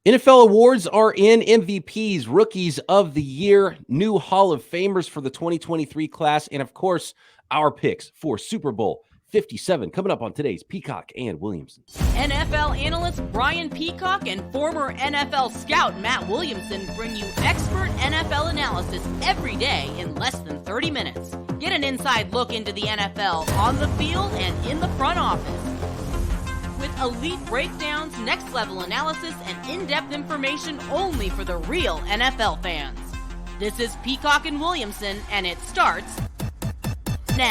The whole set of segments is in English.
NFL awards are in. MVPs, Rookies of the Year, new Hall of Famers for the 2023 class, and of course, our picks for Super Bowl 57 coming up on today's Peacock and Williamson. NFL analyst Brian Peacock and former NFL scout Matt Williamson bring you expert NFL analysis every day in less than 30 minutes. Get an inside look into the NFL on the field and in the front office. With elite breakdowns, next-level analysis, and in-depth information only for the real NFL fans. This is Peacock and Williamson, and it starts now.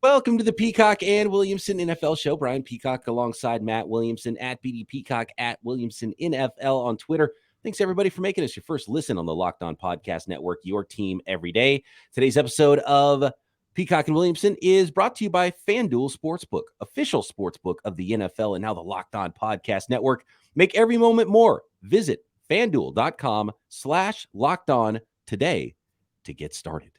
Welcome to the Peacock and Williamson NFL Show. Brian Peacock alongside Matt Williamson at BD Peacock at Williamson NFL on Twitter. Thanks, everybody, for making us your first listen on the Locked On Podcast Network, your team every day. Today's episode of Peacock and Williamson is brought to you by FanDuel Sportsbook, official sportsbook of the NFL and now the Locked On Podcast Network. Make every moment more. Visit FanDuel.com/LockedOn today to get started.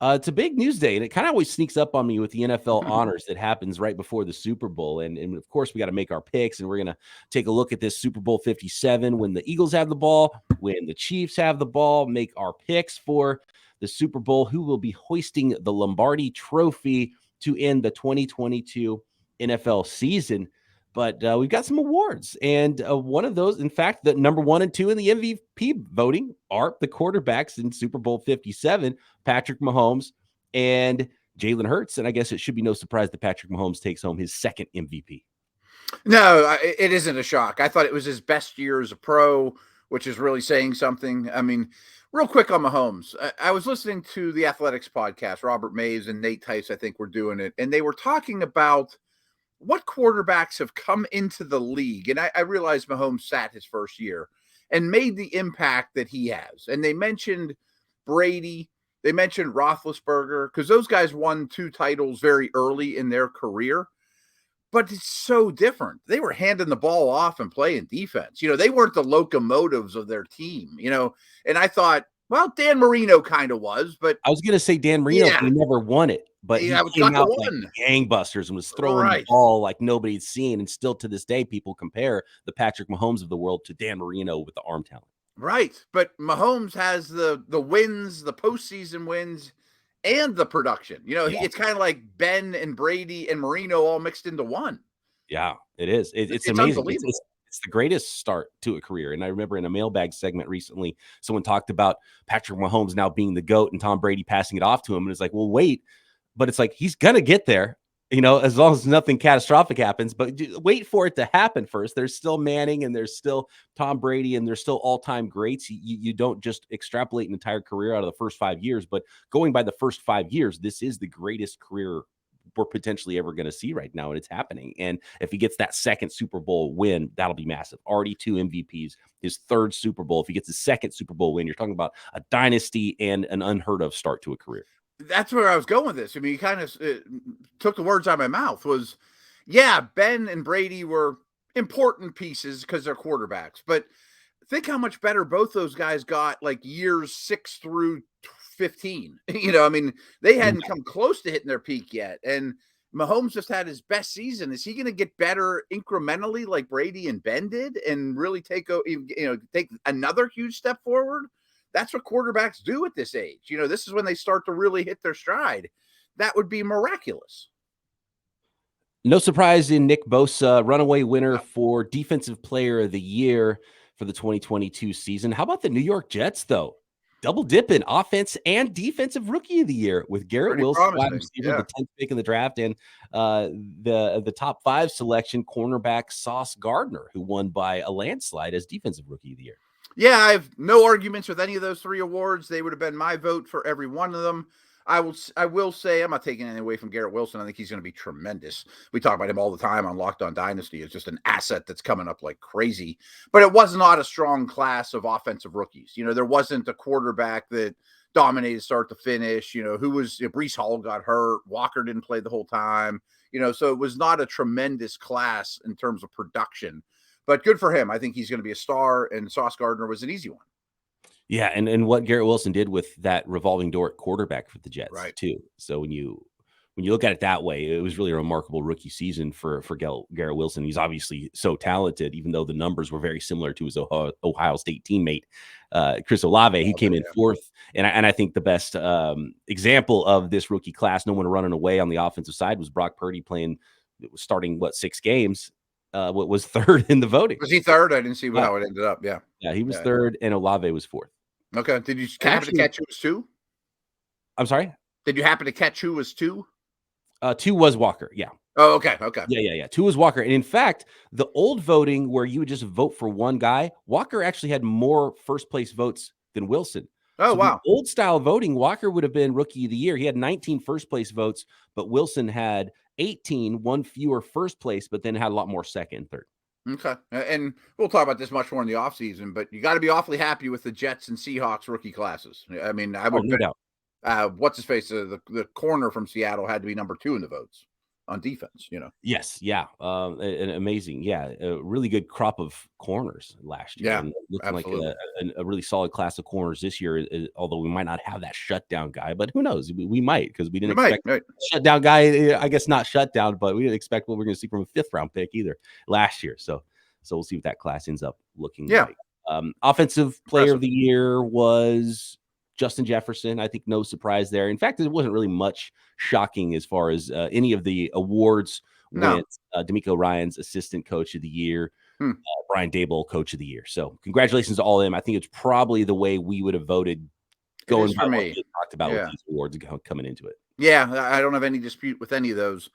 It's a big news day, and it kind of always sneaks up on me with the NFL honors that happens right before the Super Bowl. And of course, we got to make our picks, and we're going to take a look at this Super Bowl 57 when the Eagles have the ball, when the Chiefs have the ball, make our picks for the Super Bowl, who will be hoisting the Lombardy trophy to end the 2022 NFL season. But we've got some awards, and one of those, in fact, the number 1 and 2 in the MVP voting are the quarterbacks in Super Bowl 57, Patrick Mahomes and Jalen Hurts. And I guess it should be no surprise that Patrick Mahomes takes home his second MVP. No, it isn't a shock. I thought it was his best year as a pro, which is really saying something. I mean, real quick on Mahomes, I was listening to the Athletics podcast. Robert Mays and Nate Tice, I think, were doing it, and they were talking about what quarterbacks have come into the league. And I realized Mahomes sat his first year and made the impact that he has. And they mentioned Brady, they mentioned Roethlisberger, because those guys won 2 titles very early in their career. But it's so different. They were handing the ball off and playing defense. They weren't the locomotives of their team, and I thought, well, Dan Marino kind of was, but I was going to say Dan Marino, he never won it, but he came out like gangbusters and was throwing the ball like nobody's seen. And still to this day, people compare the Patrick Mahomes of the world to Dan Marino with the arm talent. Right. But Mahomes has the wins, the postseason wins, and the production. It's kind of like Ben and Brady and Marino all mixed into one. Yeah, it is. It's amazing. It's the greatest start to a career. And I remember in a mailbag segment recently, someone talked about Patrick Mahomes now being the GOAT and Tom Brady passing it off to him. And it's like, well, wait, but it's like, he's going to get there, as long as nothing catastrophic happens, but wait for it to happen first. There's still Manning and there's still Tom Brady and there's still all-time greats. You don't just extrapolate an entire career out of the first 5 years, but going by the first 5 years, this is the greatest career we're potentially ever going to see right now, and it's happening. And if he gets that second Super Bowl win, that'll be massive. Already 2 MVPs, his third Super Bowl. If he gets his second Super Bowl win, you're talking about a dynasty and an unheard of start to a career. That's where I was going with this. I mean, you kind of took the words out of my mouth. Was, yeah, Ben and Brady were important pieces because they're quarterbacks, but think how much better both those guys got, like years 6 through 15. I mean, they hadn't come close to hitting their peak yet. And Mahomes just had his best season. Is he going to get better incrementally like Brady and Ben did and really take another huge step forward? That's what quarterbacks do at this age. This is when they start to really hit their stride. That would be miraculous. No surprise in Nick Bosa, runaway winner for Defensive Player of the Year for the 2022 season. How about the New York Jets, though? Double dipping offense and defensive rookie of the year with Garrett Wilson, wide receiver, the 10th pick in the draft, and the top 5 selection, cornerback Sauce Gardner, who won by a landslide as defensive rookie of the year. Yeah, I have no arguments with any of those 3 awards. They would have been my vote for every one of them. I will say I'm not taking anything away from Garrett Wilson. I think he's going to be tremendous. We talk about him all the time on Locked On Dynasty. It's just an asset that's coming up like crazy. But it was not a strong class of offensive rookies. There wasn't a quarterback that dominated start to finish. Breece Hall got hurt. Walker didn't play the whole time. So it was not a tremendous class in terms of production. But good for him. I think he's going to be a star, and Sauce Gardner was an easy one. Yeah, and what Garrett Wilson did with that revolving door at quarterback for the Jets, too. So when you when you look at it that way, it was really a remarkable rookie season for Garrett Wilson. He's obviously so talented, even though the numbers were very similar to his Ohio State teammate, Chris Olave. He came in fourth. And I think the best example of this rookie class, no one running away on the offensive side, was Brock Purdy starting 6 games. What was third in the voting? Was he third? I didn't see how it ended up. Yeah. Yeah, he was third, and Olave was fourth. Okay. Did you happen to catch who was 2? I'm sorry? Did you happen to catch who was 2? 2 was Walker. Yeah. Oh, okay. Okay. Yeah. 2 was Walker. And in fact, the old voting where you would just vote for one guy, Walker actually had more first place votes than Wilson. Oh, wow. The old style voting, Walker would have been rookie of the year. He had 19 first place votes, but Wilson had 18, one fewer first place, but then had a lot more second and third. Okay. And we'll talk about this much more in the offseason, but you got to be awfully happy with the Jets and Seahawks rookie classes. I mean, I would no doubt. What's his face? The corner from Seattle had to be number 2 in the votes on defense, Yes. Yeah. Amazing. Yeah. A really good crop of corners last year. Yeah. And looking absolutely. like a really solid class of corners this year, although we might not have that shutdown guy, but who knows? We might, because we didn't expect shutdown guy. I guess not shutdown, but we didn't expect what we're going to see from a 5th round pick either last year. So we'll see what that class ends up looking like. Offensive player of the year was Justin Jefferson. I think no surprise there. In fact, it wasn't really much shocking as far as any of the awards went. D'Amico Ryan's assistant coach of the year, Brian Daboll coach of the year. So congratulations to all of them. I think it's probably the way we would have voted going by what we talked about with these awards coming into it. Yeah, I don't have any dispute with any of those.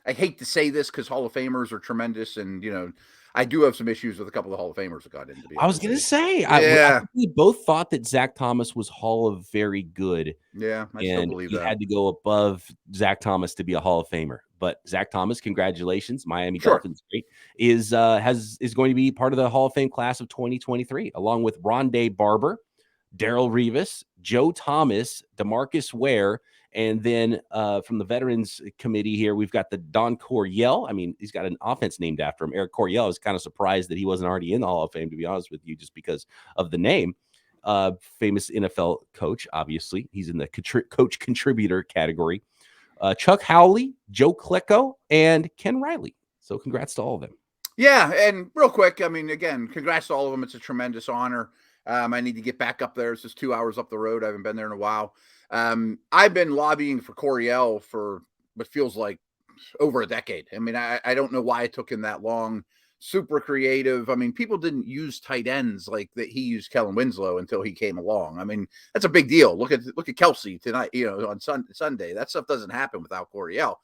I hate to say this because Hall of Famers are tremendous, and I do have some issues with a couple of Hall of Famers that got in. I was going to say, I we both thought that Zach Thomas was Hall of Very Good. Yeah, I still believe that. He had to go above Zach Thomas to be a Hall of Famer. But Zach Thomas, congratulations, Miami Dolphins great, is going to be part of the Hall of Fame class of 2023, along with Rondé Barber, Darrelle Revis, Joe Thomas, DeMarcus Ware. And then from the Veterans Committee here, we've got the Don Coryell. I mean, he's got an offense named after him. Eric Coryell. is kind of surprised that he wasn't already in the Hall of Fame, to be honest with you, just because of the name. Famous NFL coach, obviously. He's in the coach contributor category. Chuck Howley, Joe Klecko, and Ken Riley. So congrats to all of them. Yeah, and real quick, I mean, again, congrats to all of them. It's a tremendous honor. I need to get back up there. It's just 2 hours up the road. I haven't been there in a while. I've been lobbying for Coryell for what feels like over a decade. I mean, I don't know why it took him that long. Super creative. I mean, people didn't use tight ends like that. He used Kellen Winslow until he came along. I mean, that's a big deal. Look at Kelsey tonight, on Sunday. That stuff doesn't happen without Coryell.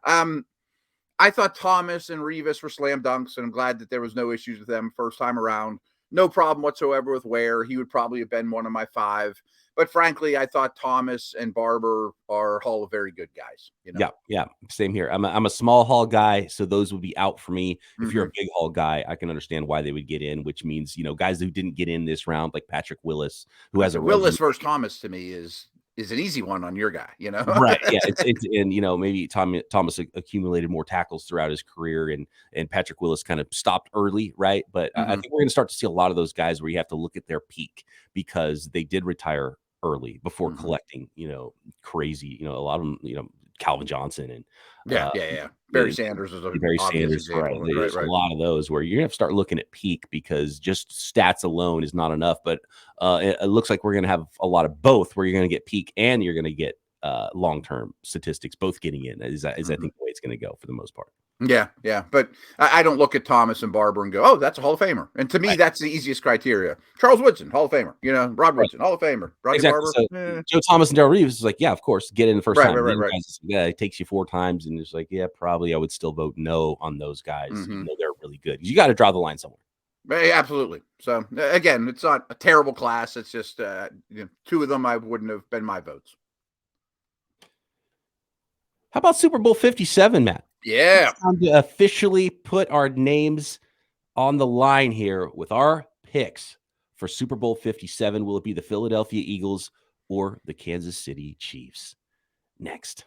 I thought Thomas and Revis were slam dunks, and I'm glad that there was no issues with them first time around. No problem whatsoever with Ware. He would probably have been one of my 5. But frankly, I thought Thomas and Barber are Hall of Very Good guys. Yeah, same here. I'm a small Hall guy, so those would be out for me. If you're a big Hall guy, I can understand why they would get in, which means guys who didn't get in this round, like Patrick Willis, who has a Willis versus Thomas to me is an easy one on your guy, right? Yeah, it's and maybe Thomas accumulated more tackles throughout his career, and Patrick Willis kind of stopped early, right? But I think we're going to start to see a lot of those guys where you have to look at their peak because they did retire early before collecting, crazy, a lot of them, Calvin Johnson and Barry Sanders is Barry Sanders, right? There's a lot of those where you're gonna have to start looking at peak because just stats alone is not enough. But it looks like we're gonna have a lot of both, where you're gonna get peak and you're gonna get long-term statistics both getting in. Is I think the way it's gonna go for the most part. Yeah. But I don't look at Thomas and Barber and go, oh, that's a Hall of Famer. And to me, that's the easiest criteria. Charles Woodson, Hall of Famer. Rod Woodson, Hall of Famer. Rodney Barber. So, Joe Thomas and Darrelle Revis is like, yeah, of course, get in the first time. Right. Yeah, it takes you 4 times, and it's like, yeah, probably I would still vote no on those guys. Even though they're really good. You got to draw the line somewhere. Absolutely. So again, it's not a terrible class. It's just 2 of them I wouldn't have been my votes. How about Super Bowl 57, Matt? Yeah. It's time to officially put our names on the line here with our picks for Super Bowl 57. Will it be the Philadelphia Eagles or the Kansas City Chiefs? Next.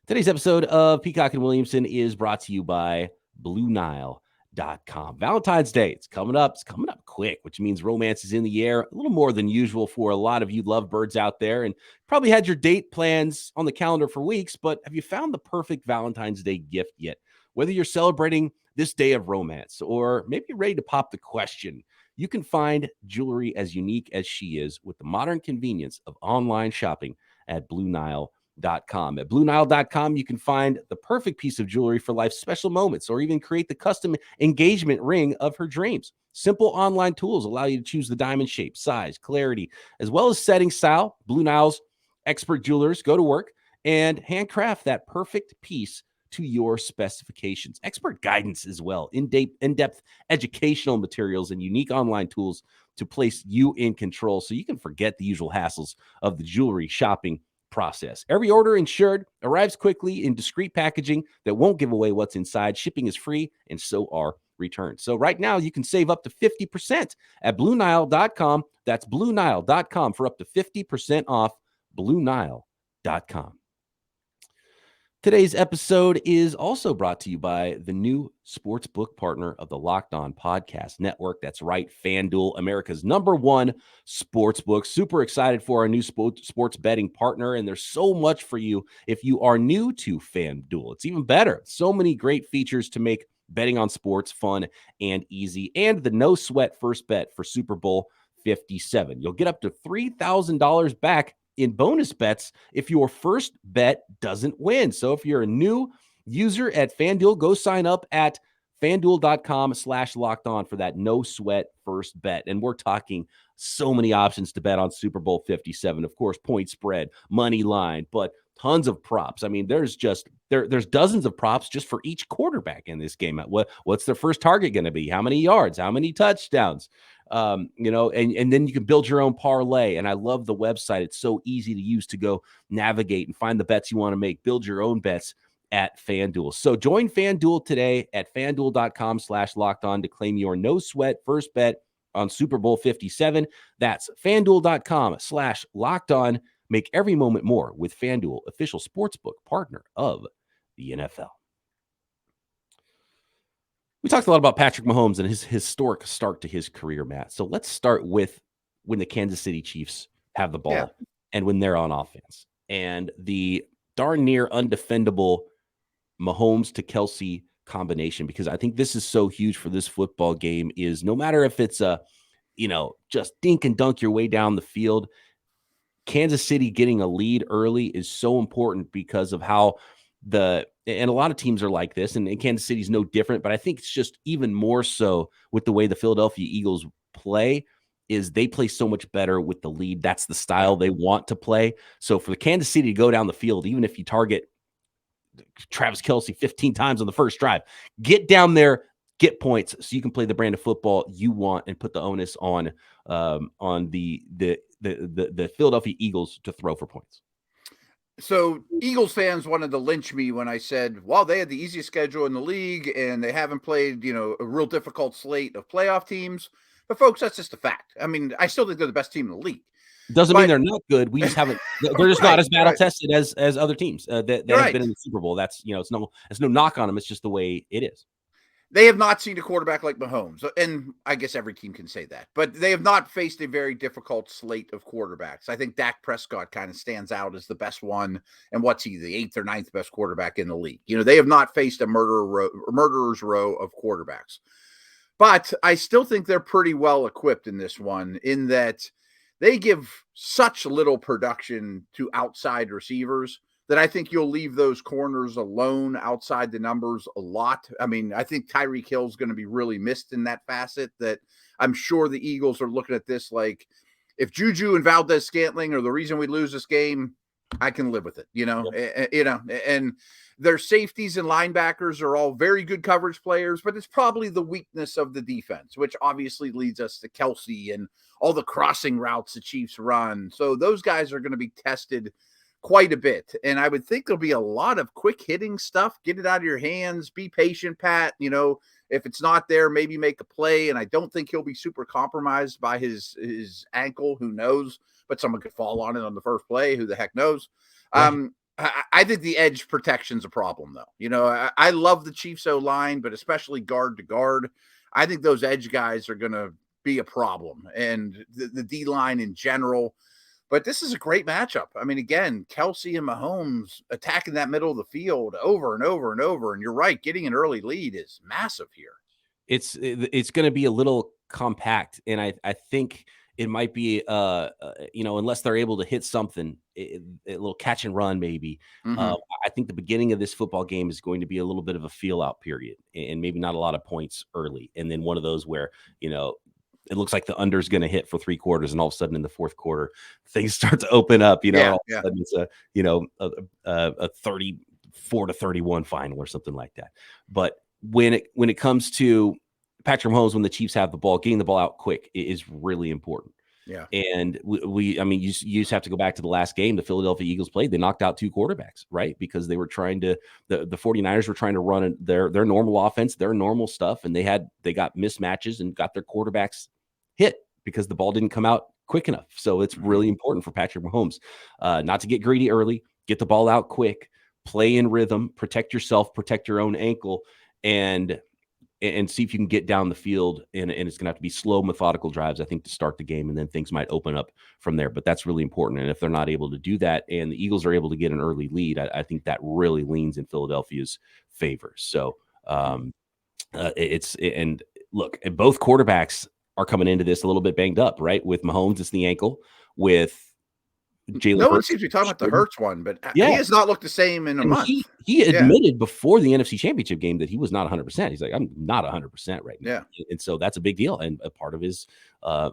Today's episode of Peacock and Williamson is brought to you by BlueNile. Valentine's Day, it's coming up. It's coming up quick, which means romance is in the air, a little more than usual for a lot of you lovebirds out there, and probably had your date plans on the calendar for weeks, but have you found the perfect Valentine's Day gift yet? Whether you're celebrating this day of romance or maybe you're ready to pop the question, you can find jewelry as unique as she is with the modern convenience of online shopping at BlueNile.com. At BlueNile.com, you can find the perfect piece of jewelry for life's special moments or even create the custom engagement ring of her dreams. Simple online tools allow you to choose the diamond shape, size, clarity, as well as setting style. Blue Nile's expert jewelers go to work and handcraft that perfect piece to your specifications. Expert guidance as well, in-depth educational materials and unique online tools to place you in control so you can forget the usual hassles of the jewelry shopping process. Every order insured, arrives quickly in discreet packaging that won't give away what's inside. Shipping is free, and so are returns. So right now, you can save up to 50% at BlueNile.com. That's BlueNile.com for up to 50% off. BlueNile.com. Today's episode is also brought to you by the new sportsbook partner of the Locked On Podcast Network. That's right, FanDuel, America's #1 sportsbook. Super excited for our new sports betting partner, and there's so much for you if you are new to FanDuel. It's even better. So many great features to make betting on sports fun and easy, and the no-sweat first bet for Super Bowl 57. You'll get up to $3,000 back in bonus bets if your first bet doesn't win. So if you're a new user at FanDuel, go sign up at FanDuel.com/locked on for that no sweat first bet. And we're talking so many options to bet on Super Bowl 57. Of course, point spread, money line, but tons of props. I mean, there's dozens of props just for each quarterback in this game. What's their first target going to be? How many yards? How many touchdowns? And then you can build your own parlay. And I love the website. It's so easy to use to go navigate and find the bets you want to make, build your own bets at FanDuel. So join FanDuel today at FanDuel.com/locked on to claim your no sweat first bet on Super Bowl 57. That's FanDuel.com/locked on. Make every moment more with FanDuel, official sportsbook partner of the NFL. We talked a lot about Patrick Mahomes and his historic start to his career, Matt. So let's start with when the Kansas City Chiefs have the ball and when they're on offense. And the darn near undefendable Mahomes to Kelsey combination, because I think this is so huge for this football game, is no matter if it's just dink and dunk your way down the field, Kansas City getting a lead early is so important because of how and a lot of teams are like this, and Kansas City's no different, but I think it's just even more so with the way the Philadelphia Eagles play, is they play so much better with the lead. That's the style they want to play. So for the Kansas City to go down the field, even if you target Travis Kelce 15 times on the first drive, get down there, get points so you can play the brand of football you want and put the onus on the Philadelphia Eagles to throw for points. So Eagles fans wanted to lynch me when I said, well, they had the easiest schedule in the league and they haven't played, a real difficult slate of playoff teams. But folks, that's just a fact. I mean, I still think they're the best team in the league. Doesn't mean they're not good. We just haven't. They're just not as battle tested as other teams that have been in the Super Bowl. That's it's no knock on them. It's just the way it is. They have not seen a quarterback like Mahomes, and I guess every team can say that, but they have not faced a very difficult slate of quarterbacks. I think Dak Prescott kind of stands out as the best one, and what's he, the 8th or 9th best quarterback in the league? They have not faced a murderer's row of quarterbacks, but I still think they're pretty well equipped in this one, in that they give such little production to outside receivers that I think you'll leave those corners alone outside the numbers a lot. I mean, I think Tyreek Hill is going to be really missed in that facet, that I'm sure the Eagles are looking at this like, if Juju and Valdez-Scantling are the reason we lose this game, I can live with it, and their safeties and linebackers are all very good coverage players, but it's probably the weakness of the defense, which obviously leads us to Kelsey and all the crossing routes the Chiefs run. So those guys are going to be tested quite a bit. And I would think there'll be a lot of quick hitting stuff. Get it out of your hands. Be patient, Pat. If it's not there, maybe make a play. And I don't think he'll be super compromised by his ankle. Who knows? But someone could fall on it on the first play. Who the heck knows? Right. I think the edge protection's a problem, though. You know, I love the Chiefs O-line, but especially guard to guard. I think those edge guys are going to be a problem, and the D-line in general. But this is a great matchup. I mean, again, Kelsey and Mahomes attacking that middle of the field over and over and over. And you're right, getting an early lead is massive here. It's going to be a little compact, and I think it might be unless they're able to hit something, a little catch and run maybe. I think the beginning of this football game is going to be a little bit of a feel out period, and maybe not a lot of points early, and then one of those where it looks like the under is going to hit for 3 quarters, and all of a sudden in the fourth quarter things start to open up. All of a sudden it's a 34-31 final or something like that. But when it comes to Patrick Mahomes, when the Chiefs have the ball, getting the ball out quick is really important. Yeah. And you just have to go back to the last game the Philadelphia Eagles played. They knocked out 2 quarterbacks, right? Because they were trying to, the 49ers were trying to run their normal offense, their normal stuff. And they got mismatches and got their quarterbacks hit because the ball didn't come out quick enough. So it's really important for Patrick Mahomes not to get greedy early, get the ball out quick, play in rhythm, protect yourself, protect your own ankle, and see if you can get down the field. And it's going to have to be slow, methodical drives, I think, to start the game. And then things might open up from there. But that's really important. And if they're not able to do that and the Eagles are able to get an early lead, I think that really leans in Philadelphia's favor. So and look, and both quarterbacks are coming into this a little bit banged up, right? With Mahomes, it's the ankle. With Jalen No one seems to be talking about the Hurts one, but he has not looked the same in a month. He admitted before the NFC Championship game that he was not 100%. He's like, I'm not 100% right now. Yeah. And so that's a big deal. And a part of his, a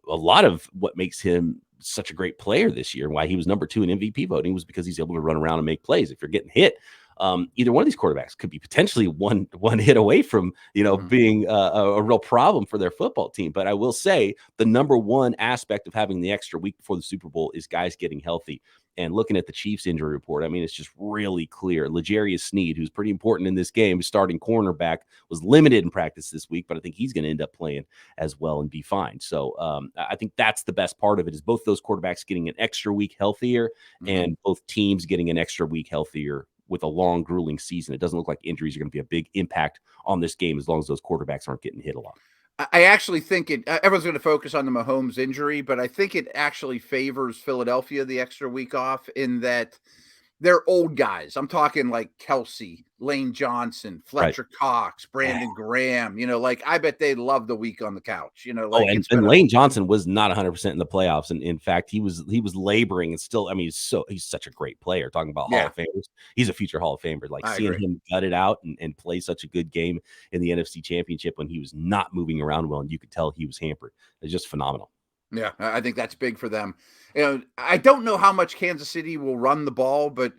lot of what makes him such a great player this year and why he was number 2 in MVP voting was because he's able to run around and make plays. If you're getting hit, either one of these quarterbacks could be potentially one hit away from, being a real problem for their football team. But I will say the number one aspect of having the extra week before the Super Bowl is guys getting healthy. And looking at the Chiefs injury report, I mean, it's just really clear. L'Jarius Sneed, who's pretty important in this game, starting cornerback, was limited in practice this week, but I think he's going to end up playing as well and be fine. So I think that's the best part of it is both those quarterbacks getting an extra week healthier and both teams getting an extra week healthier with a long, grueling season. It doesn't look like injuries are going to be a big impact on this game as long as those quarterbacks aren't getting hit a lot. I actually think everyone's going to focus on the Mahomes injury, but I think it actually favors Philadelphia the extra week off in that they're old guys. I'm talking like Kelsey, Lane Johnson, Fletcher Cox, Brandon Graham. I bet they love the week on the couch. And Lane Johnson was not 100% in the playoffs, and in fact, he was laboring and still. I mean, he's such a great player. Talking about Hall of Famers, he's a future Hall of Famer. Seeing him gut it out and play such a good game in the NFC Championship when he was not moving around well, and you could tell he was hampered. It's just phenomenal. Yeah, I think that's big for them. I don't know how much Kansas City will run the ball, but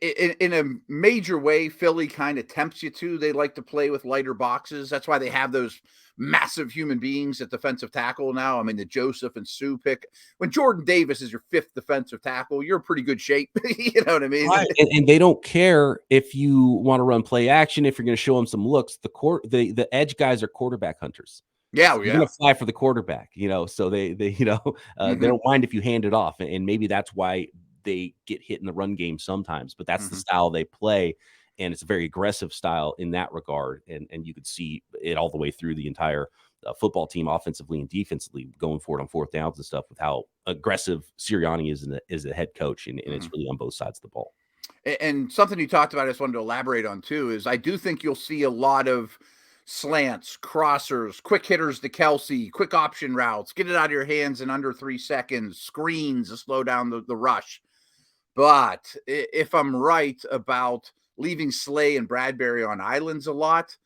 in a major way, Philly kind of tempts you to. They like to play with lighter boxes. That's why they have those massive human beings at defensive tackle now. I mean, the Joseph and Sue pick. When Jordan Davis is your 5th defensive tackle, you're in pretty good shape. You know what I mean? Right. And they don't care if you want to run play action, if you're going to show them some looks. The edge guys are quarterback hunters. Yeah, You're gonna fly for the quarterback, so they they don't mind if you hand it off, and maybe that's why they get hit in the run game sometimes. But that's the style they play, and it's a very aggressive style in that regard. And you could see it all the way through the entire football team, offensively and defensively, going forward on 4th downs and stuff, with how aggressive Sirianni is a head coach, and it's really on both sides of the ball. And something you talked about, I just wanted to elaborate on too, is I do think you'll see a lot of slants, crossers, quick hitters to Kelsey, quick option routes, get it out of your hands in under 3 seconds, screens to slow down the rush. But if I'm right about leaving Slay and Bradbury on islands a lot,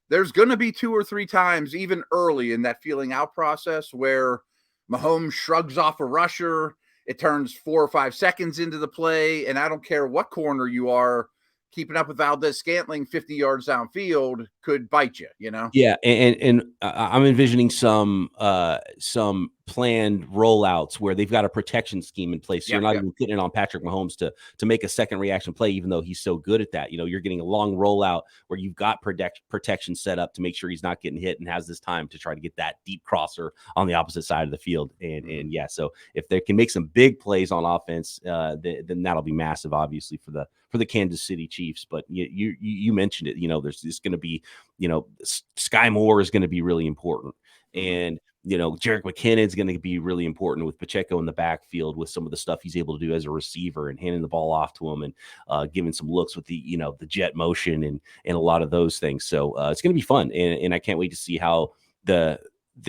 there's going to be 2 or 3 times, even early in that feeling out process, where Mahomes shrugs off a rusher, it turns 4 or 5 seconds into the play, and I don't care what corner you are, keeping up with Valdez-Scantling 50 yards downfield could bite you, Yeah, and I'm envisioning some planned rollouts where they've got a protection scheme in place. So you're not even putting it on Patrick Mahomes to make a second reaction play, even though he's so good at that. You're getting a long rollout where you've got protection set up to make sure he's not getting hit and has this time to try to get that deep crosser on the opposite side of the field. And yeah, so if they can make some big plays on offense, then that'll be massive, obviously, for the Kansas City Chiefs. But you mentioned it. There's just going to be, Sky Moore is going to be really important. And Jerick McKinnon is going to be really important with Pacheco in the backfield with some of the stuff he's able to do as a receiver and handing the ball off to him and giving some looks with the jet motion and a lot of those things. So it's going to be fun. And I can't wait to see how the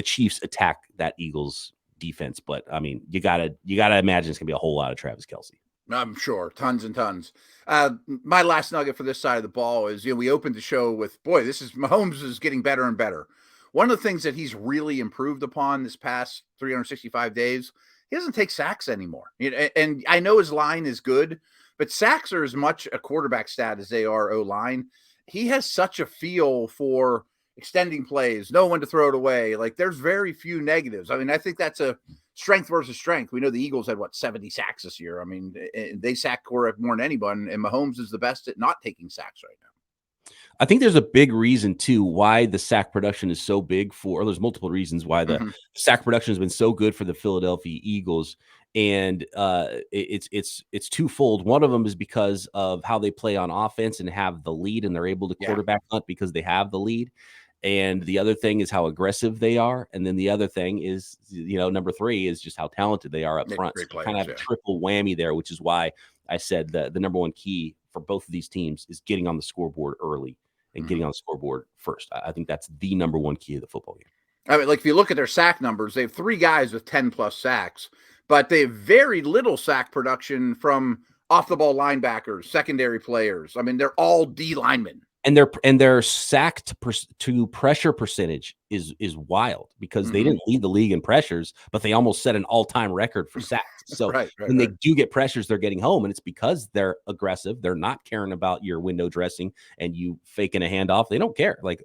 Chiefs attack that Eagles defense. But I mean, you gotta imagine it's going to be a whole lot of Travis Kelce. I'm sure. Tons and tons. My last nugget for this side of the ball is, we opened the show with, Mahomes is getting better and better. One of the things that he's really improved upon this past 365 days, he doesn't take sacks anymore. And I know his line is good, but sacks are as much a quarterback stat as they are O-line. He has such a feel for extending plays, know when to throw it away. Like, there's very few negatives. I mean, I think that's a strength versus strength. We know the Eagles had 70 sacks this year. I mean, they sack quarterback more than anyone, and Mahomes is the best at not taking sacks right now. I think there's a big reason too why the sack production is so big or there's multiple reasons why the sack production has been so good for the Philadelphia Eagles. And it's twofold. One of them is because of how they play on offense and have the lead, and they're able to quarterback hunt because they have the lead. And the other thing is how aggressive they are. And then the other thing is, number three is just how talented they are up front. So you kind of have a triple whammy there, which is why I said the number one key for both of these teams is getting on the scoreboard early and getting on the scoreboard first. I think that's the number one key of the football game. I mean, like, if you look at their sack numbers, they have 3 guys with 10 plus sacks, but they have very little sack production from off the ball linebackers, secondary players. I mean, they're all D linemen. And their sacked to pressure percentage is wild because they didn't lead the league in pressures, but they almost set an all-time record for sacks. So when they do get pressures, they're getting home, and it's because they're aggressive. They're not caring about your window dressing and you faking a handoff. They don't care. Like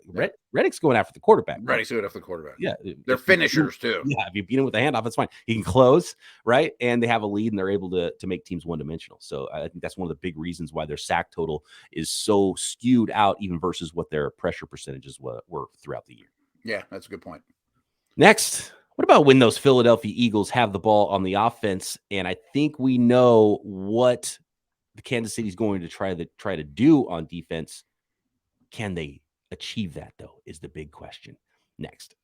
Reddick's going after the quarterback. Reddick's going after the quarterback. Yeah, they're finishers too. Yeah, if you beat him with a handoff, it's fine. He can close, right? And they have a lead, and they're able to make teams one-dimensional. So I think that's one of the big reasons why their sack total is so skewed out, even versus what their pressure percentages were throughout the year. Yeah, that's a good point. Next, what about when those Philadelphia Eagles have the ball on the offense? And I think we know what the Kansas City is going to try to do on defense. Can they achieve that, though, is the big question. Next.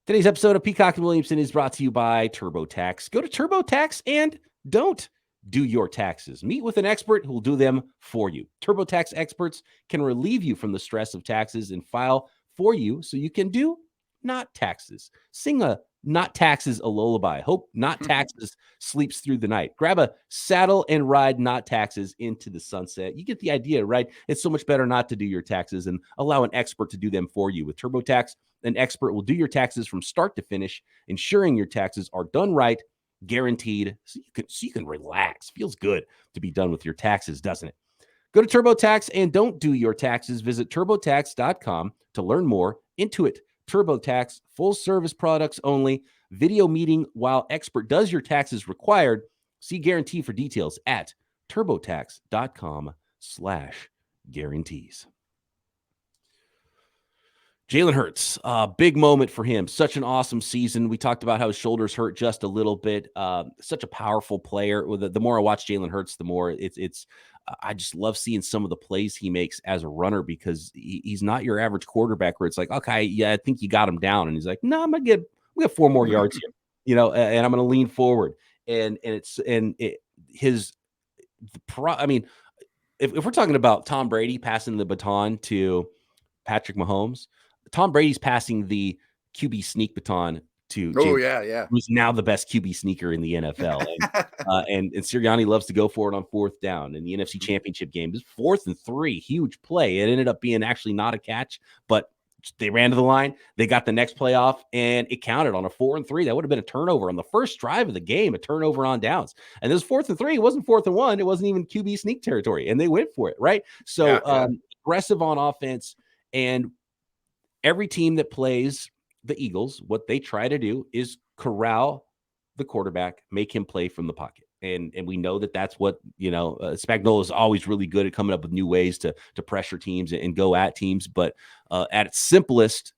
Today's episode of Peacock and Williamson is brought to you by TurboTax. Go to TurboTax and don't do your taxes. Meet with an expert who will do them for you. TurboTax experts can relieve you from the stress of taxes and file for you so you can do not taxes. Sing a not taxes a lullaby. Hope not taxes sleeps through the night. Grab a saddle and ride not taxes into the sunset. You get the idea, right? It's so much better not to do your taxes and allow an expert to do them for you. With TurboTax, an expert will do your taxes from start to finish, ensuring your taxes are done right, guaranteed, so you can relax. Feels good to be done with your taxes, doesn't it? Go to TurboTax and don't do your taxes. Visit TurboTax.com to learn more. Intuit TurboTax, full service products only. Video meeting while expert does your taxes required. See guarantee for details at TurboTax.com/guarantees. Jalen Hurts, big moment for him. Such an awesome season. We talked about how his shoulders hurt just a little bit. Such a powerful player. The more I watch Jalen Hurts, the more it's. I just love seeing some of the plays he makes as a runner because he's not your average quarterback where it's like, okay, yeah, I think you got him down, and he's like, no, we got 4 more yards here, and I'm going to lean forward. I mean, if we're talking about Tom Brady passing the baton to Patrick Mahomes, Tom Brady's passing the QB sneak baton to who's now the best QB sneaker in the NFL. And Sirianni loves to go for it on 4th down. In the NFC Championship game, it was 4th and 3, huge play. It ended up being actually not a catch, but they ran to the line. They got the next play off, and it counted on a 4 and 3. That would have been a turnover on the first drive of the game, a turnover on downs. And this 4th and 3, it wasn't 4th and 1. It wasn't even QB sneak territory, and they went for it, right? So aggressive on offense, and every team that plays the Eagles, what they try to do is corral the quarterback, make him play from the pocket. And we know that that's what, Spagnuolo is always really good at coming up with new ways to pressure teams and go at teams. But at its simplest,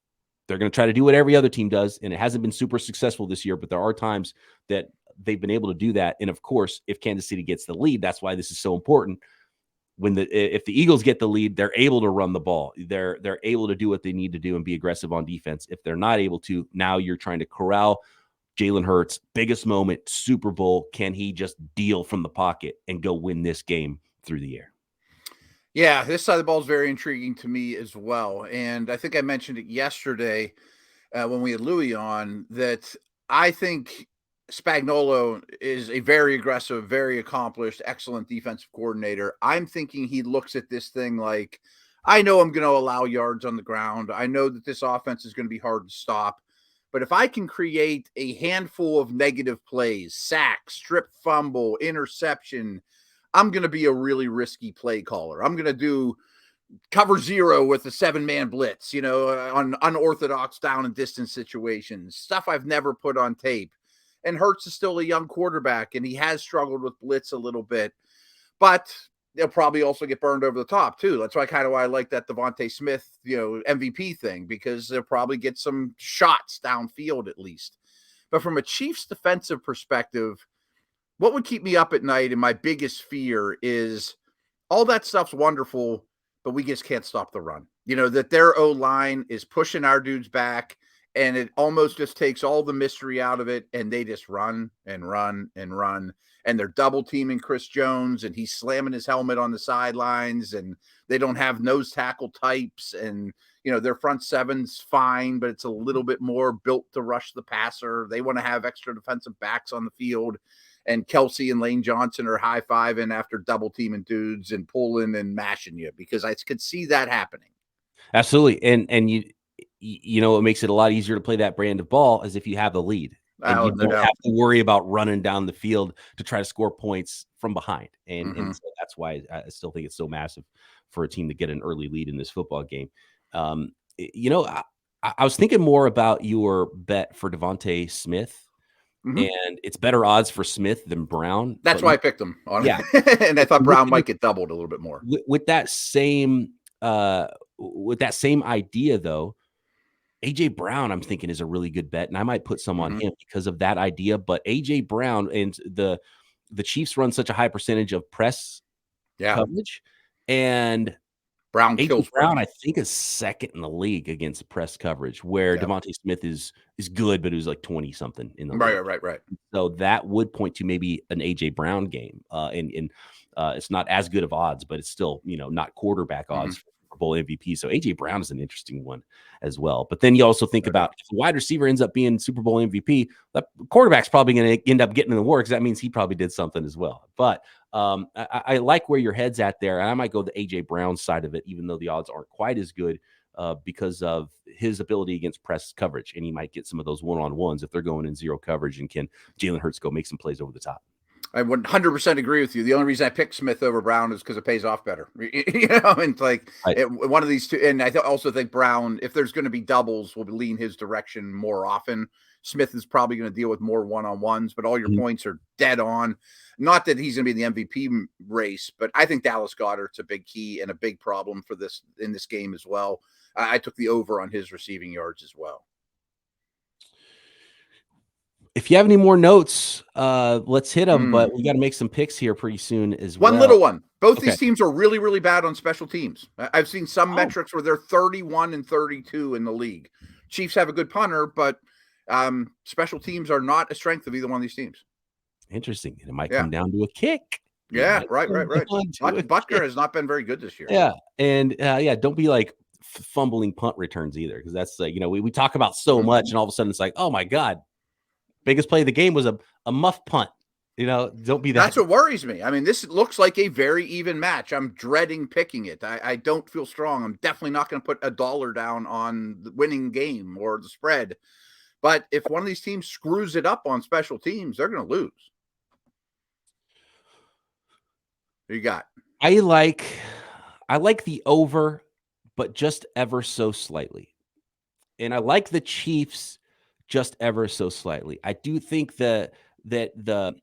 they're going to try to do what every other team does. And it hasn't been super successful this year, but there are times that they've been able to do that. And of course, if Kansas City gets the lead, that's why this is so important. If the Eagles get the lead, they're able to run the ball. They're able to do what they need to do and be aggressive on defense. If they're not able to, now you're trying to corral Jalen Hurts, biggest moment, Super Bowl. Can he just deal from the pocket and go win this game through the air? Yeah, this side of the ball is very intriguing to me as well. And I think I mentioned it yesterday when we had Louis on, that I think Spagnuolo is a very aggressive, very accomplished, excellent defensive coordinator. I'm thinking he looks at this thing like, I know I'm going to allow yards on the ground. I know that this offense is going to be hard to stop. But if I can create a handful of negative plays, sack, strip fumble, interception, I'm going to be a really risky play caller. I'm going to do cover zero with a 7-man blitz, on unorthodox down and distance situations, stuff I've never put on tape. And Hurts is still a young quarterback, and he has struggled with blitz a little bit. But they'll probably also get burned over the top too. That's why I like that Devontae Smith, MVP thing, because they'll probably get some shots downfield at least. But from a Chiefs defensive perspective, what would keep me up at night and my biggest fear is all that stuff's wonderful, but we just can't stop the run. That their O-line is pushing our dudes back, and it almost just takes all the mystery out of it, and they just run and run and run. And they're double teaming Chris Jones, and he's slamming his helmet on the sidelines, and they don't have nose tackle types. And, their front seven's fine, but it's a little bit more built to rush the passer. They want to have extra defensive backs on the field. And Kelsey and Lane Johnson are high-fiving after double teaming dudes and pulling and mashing you, because I could see that happening. Absolutely. And it makes it a lot easier to play that brand of ball as if you have the lead. And you don't have to worry about running down the field to try to score points from behind. And so that's why I still think it's so massive for a team to get an early lead in this football game. I was thinking more about your bet for Devontae Smith. And it's better odds for Smith than Brown. That's why I picked him on. Yeah. And I thought Brown might get doubled a little bit more. With that same idea, though, AJ Brown, I'm thinking, is a really good bet, and I might put some on him because of that idea. But AJ Brown, and the Chiefs run such a high percentage of press coverage, and AJ Brown, I think, is second in the league against press coverage, where Devontae Smith is good, but it was like 20 something in the league. Right. So that would point to maybe an AJ Brown game, and it's not as good of odds, but it's still not quarterback odds for Super Bowl MVP. So AJ Brown is an interesting one as well. But then you also think about if a wide receiver ends up being Super Bowl MVP, the quarterback's probably going to end up getting in the war, because that means he probably did something as well. But I like where your head's at there, and I might go the AJ Brown side of it, even though the odds aren't quite as good because of his ability against press coverage, and he might get some of those one-on-ones if they're going in zero coverage, and can Jalen Hurts go make some plays over the top. I 100% agree with you. The only reason I picked Smith over Brown is because it pays off better. And like one of these two. And I also think Brown, if there's going to be doubles, will lean his direction more often. Smith is probably going to deal with more one-on-ones, but all your points are dead on. Not that he's going to be in the MVP race, but I think Dallas Goedert's a big key and a big problem for this in this game as well. I took the over on his receiving yards as well. If you have any more notes, let's hit them. But we got to make some picks here pretty soon as well. One little one. Both these teams are really, really bad on special teams. I've seen some metrics where they're 31 and 32 in the league. Chiefs have a good punter, but special teams are not a strength of either one of these teams. Interesting. It might come down to a kick. Yeah, right. Butker has not been very good this year. Yeah, and don't be like fumbling punt returns either, because that's we talk about so much, and all of a sudden it's like, oh my god, biggest play of the game was a muff punt. Don't be that. That's what worries me. I mean, this looks like a very even match. I'm dreading picking it. I don't feel strong. I'm definitely not going to put $1 down on the winning game or the spread. But if one of these teams screws it up on special teams, they're going to lose. What you got? I like the over, but just ever so slightly. And I like the Chiefs just ever so slightly. I do think that the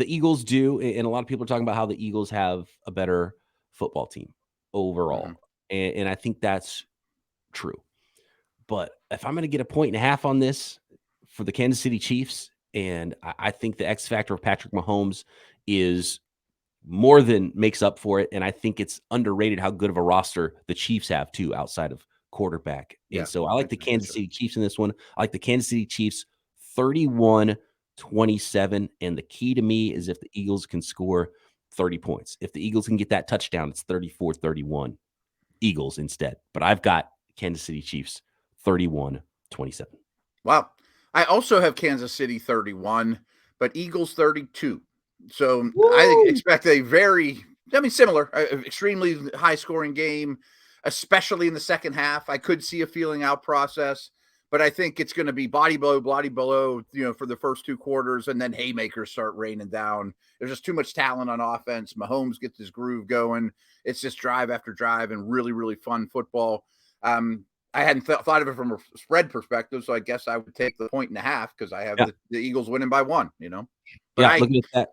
Eagles do, and a lot of people are talking about how the Eagles have a better football team overall, and I think that's true. But if I'm going to get a 1.5 on this for the Kansas City Chiefs, and I think the X factor of Patrick Mahomes is more than makes up for it, and I think it's underrated how good of a roster the Chiefs have too outside of quarterback. And so I like the Kansas City Chiefs in this one. I like the Kansas City Chiefs 31-27, and the key to me is if the Eagles can score 30 points. If the Eagles can get that touchdown, it's 34-31 Eagles instead. But I've got Kansas City Chiefs 31-27. Wow. I also have Kansas City 31, but Eagles 32. So I expect a similar, extremely high scoring game, especially in the second half. I could see a feeling out process, but I think it's going to be body blow, for the first 2 quarters, and then haymakers start raining down. There's just too much talent on offense. Mahomes gets his groove going. It's just drive after drive and really, really fun football. I hadn't thought of it from a spread perspective, so I guess I would take the 1.5 because I have the Eagles winning by 1, But looking at that.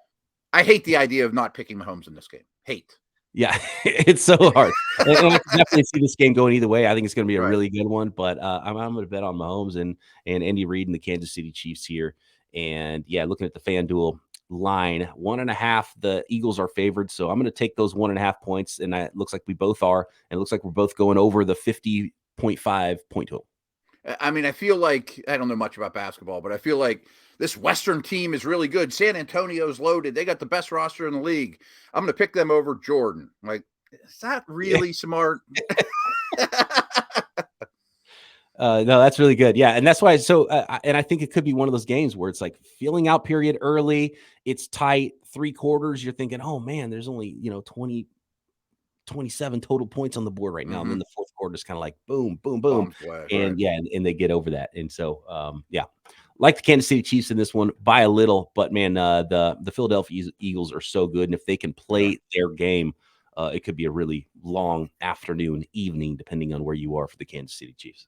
I hate the idea of not picking Mahomes in this game. Hate. Yeah, it's so hard. And I can definitely see this game going either way. I think it's going to be a really good one, but I'm going to bet on Mahomes and Andy Reid and the Kansas City Chiefs here. And looking at the FanDuel line, 1.5, the Eagles are favored. So I'm going to take those 1.5 points. And it looks like we both are. And it looks like we're both going over the 50.5 point total. I mean, I feel like, I don't know much about basketball, but I feel like this Western team is really good. San Antonio's loaded. They got the best roster in the league. I'm going to pick them over Jordan. Like, is that really smart? No, that's really good. Yeah. And that's why. So, and I think it could be one of those games where it's like feeling out period early. It's tight 3 quarters. You're thinking, oh man, there's only, 27 total points on the board right now. And then the fourth quarter is kind of like boom, boom, boom. And they get over that. And so, like the Kansas City Chiefs in this one by a little, but man, the Philadelphia Eagles are so good. And if they can play their game, it could be a really long afternoon, evening, depending on where you are for the Kansas City Chiefs.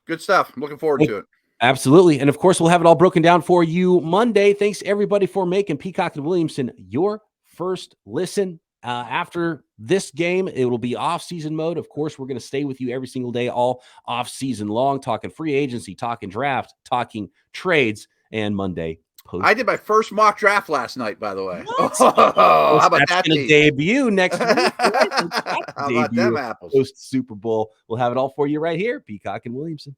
Good stuff. I'm looking forward to it. Absolutely. And of course, we'll have it all broken down for you Monday. Thanks everybody for making Peacock and Williamson your first listen. After this game, it will be off-season mode. Of course, we're going to stay with you every single day, all off-season long, talking free agency, talking draft, talking trades, and Monday post. I did my first mock draft last night, by the way. How about that? Going to debut next week. How about them apples? Post Super Bowl. We'll have it all for you right here, Peacock and Williamson.